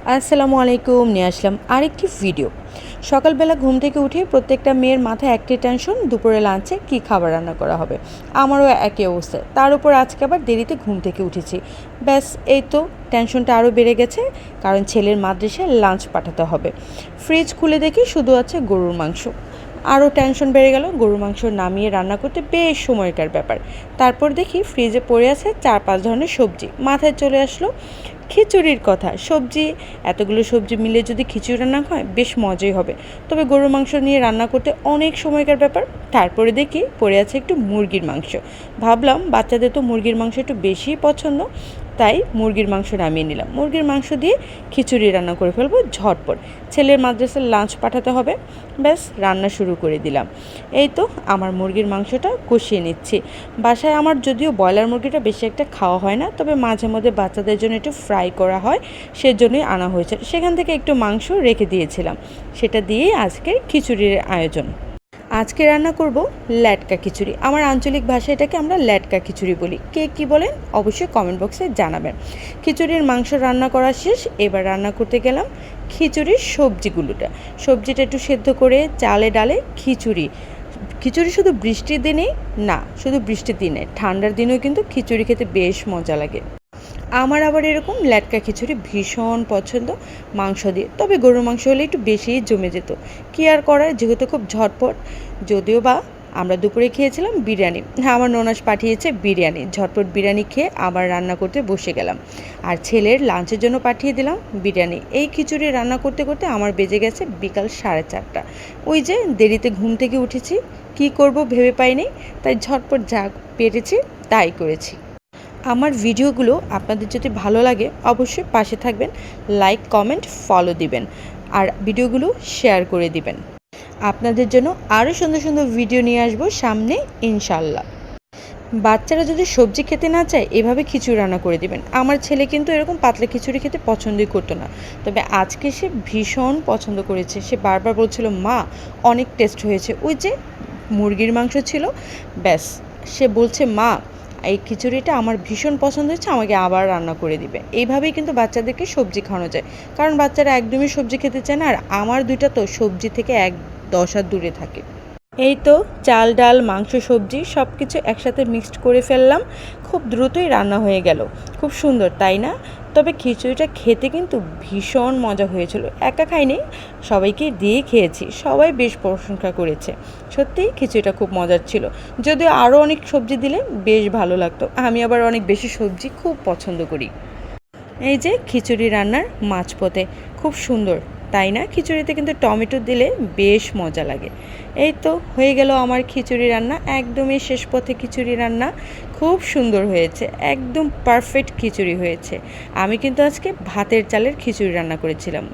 আসসালামু আলাইকুম, নিয়ে আসলাম আরেকটি ভিডিও। সকালবেলা ঘুম থেকে উঠে প্রত্যেকটা মেয়ের মাথায় একটি টেনশন, দুপুরে লাঞ্চে কি খাবার রান্না করা হবে। আমারও একই অবস্থা। তার উপর আজকে আবার দেরিতে ঘুম থেকে উঠেছি। ব্যাস, এই তো টেনশনটা আরও বেড়ে গেছে, কারণ ছেলের মাদ্রাসায় লাঞ্চ পাঠাতে হবে। ফ্রিজ খুলে দেখি শুধু আছে গরুর মাংস। আরও টেনশন বেড়ে গেল। গরুর মাংস নামিয়ে রান্না করতে বেশ সময়কার ব্যাপার। তারপর দেখি ফ্রিজে পড়ে আছে 4-5 ধরনের সবজি। মাথায় চলে আসলো খিচুড়ির কথা। সবজি, এতগুলো সবজি মিলে যদি খিচুড়ি রান্না হয় বেশ মজাই হবে। তবে গরুর মাংস নিয়ে রান্না করতে অনেক সময়কার ব্যাপার। তারপরে দেখি পড়ে আছে একটু মুরগির মাংস। ভাবলাম বাচ্চাদের তো মুরগির মাংস একটু বেশিই পছন্দ, তাই মুরগির মাংস নামিয়ে নিলাম। মুরগির মাংস দিয়ে খিচুড়ি রান্না করে ফেলবো ঝটপট। ছেলের মাদ্রাসার লাঞ্চ পাঠাতে হবে। ব্যাস, রান্না শুরু করে দিলাম। এই তো আমার মুরগির মাংসটা কষিয়ে নিচ্ছি। বাসায় আমার যদিও ব্রয়লার মুরগিটা বেশি একটা খাওয়া হয় না, তবে মাঝে মধ্যে বাচ্চাদের জন্য একটু ফ্রাই করা হয়, সেজন্যই আনা হয়েছে। সেখান থেকে একটু মাংস রেখে দিয়েছিলাম, সেটা দিয়েই আজকে খিচুড়ির আয়োজন। আজকে রান্না করব ল্যাটকা খিচুড়ি। আমার আঞ্চলিক ভাষায় এটাকে আমরা ল্যাটকা খিচুড়ি বলি। কে কী বলেন অবশ্যই কমেন্ট বক্সে জানাবেন। খিচুড়ির মাংস রান্না করা শেষ, এবার রান্না করতে গেলাম খিচুড়ির সবজিটা একটু সেদ্ধ করে চালে ডালে খিচুড়ি। খিচুড়ি শুধু বৃষ্টির দিনেই না, শুধু বৃষ্টির দিনে, ঠান্ডার দিনেও কিন্তু খিচুড়ি খেতে বেশ মজা লাগে। আমার আবার এরকম ল্যাটকা খিচুড়ি ভীষণ পছন্দ মাংস দিয়ে। তবে গরুর মাংস হলে একটু বেশিই জমে যেত। কী আর করার, যেহেতু খুব ঝটপট। যদিও বা আমরা দুপুরে খেয়েছিলাম বিরিয়ানি। হ্যাঁ, আমার ননাস পাঠিয়েছে বিরিয়ানি। ঝটপট বিরিয়ানি খেয়ে আবার রান্না করতে বসে গেলাম। আর ছেলের লাঞ্চের জন্য পাঠিয়ে দিলাম বিরিয়ানি। এই খিচুড়ি রান্না করতে করতে আমার বেজে গেছে বিকাল 4:30। ওই যে দেরিতে ঘুম থেকে উঠেছি, কি করব ভেবে পাইনি, তাই ঝটপট যা পেরেছি তাই করেছি। আমার ভিডিওগুলো আপনাদের যদি ভালো লাগে অবশ্যই পাশে থাকবেন, লাইক কমেন্ট ফলো দিবেন, আর ভিডিওগুলো শেয়ার করে দিবেন। আপনাদের জন্য আরও সুন্দর সুন্দর ভিডিও নিয়ে আসবো সামনে ইনশাল্লাহ। বাচ্চারা যদি সবজি খেতে না চায় এভাবে খিচুড়ি রান্না করে দিবেন। আমার ছেলে কিন্তু এরকম পাতলা খিচুড়ি খেতে পছন্দই করতো না, তবে আজকে সে ভীষণ পছন্দ করেছে। সে বারবার বলছিল, মা অনেক টেস্ট হয়েছে। ওই যে মুরগির মাংস ছিল, ব্যাস সে বলছে, মা এই খিচুড়িটা আমার ভীষণ পছন্দ হয়েছে, আমাকে আবার রান্না করে দিবে। এইভাবেই কিন্তু বাচ্চাদেরকে সবজি খাওয়ানো যায়, কারণ বাচ্চারা একদমই সবজি খেতে চায় না। আর আমার দুইটা তো সবজি থেকে 10 হাত দূরে থাকে। এই তো চাল ডাল মাংস সবজি সব কিছু একসাথে মিক্সড করে ফেললাম। খুব দ্রুতই রান্না হয়ে গেল। খুব সুন্দর, তাই না? তবে খিচুড়িটা খেতে কিন্তু ভীষণ মজা হয়েছিল। একা খাইনি, সবাইকে দিয়ে খেয়েছি। সবাই বেশ প্রশংসা করেছে। সত্যিই খিচুড়িটা খুব মজার ছিল। যদিও আরও অনেক সবজি দিলে বেশ ভালো লাগতো। আমি আবার অনেক বেশি সবজি খুব পছন্দ করি। এই যে খিচুড়ি রান্নার মাঝপথে খুব সুন্দর, তাই না? খিচুড়িতে কিন্তু টমেটো দিলে বেশ মজা লাগে। এই তো হয়ে গেল আমার খিচুড়ি রান্না, একদমই শেষ পথে খিচুড়ি রান্না। খুব সুন্দর হয়েছে, একদম পারফেক্ট খিচুড়ি হয়েছে। আমি কিন্তু আজকে ভাতের চালের খিচুড়ি রান্না করেছিলাম।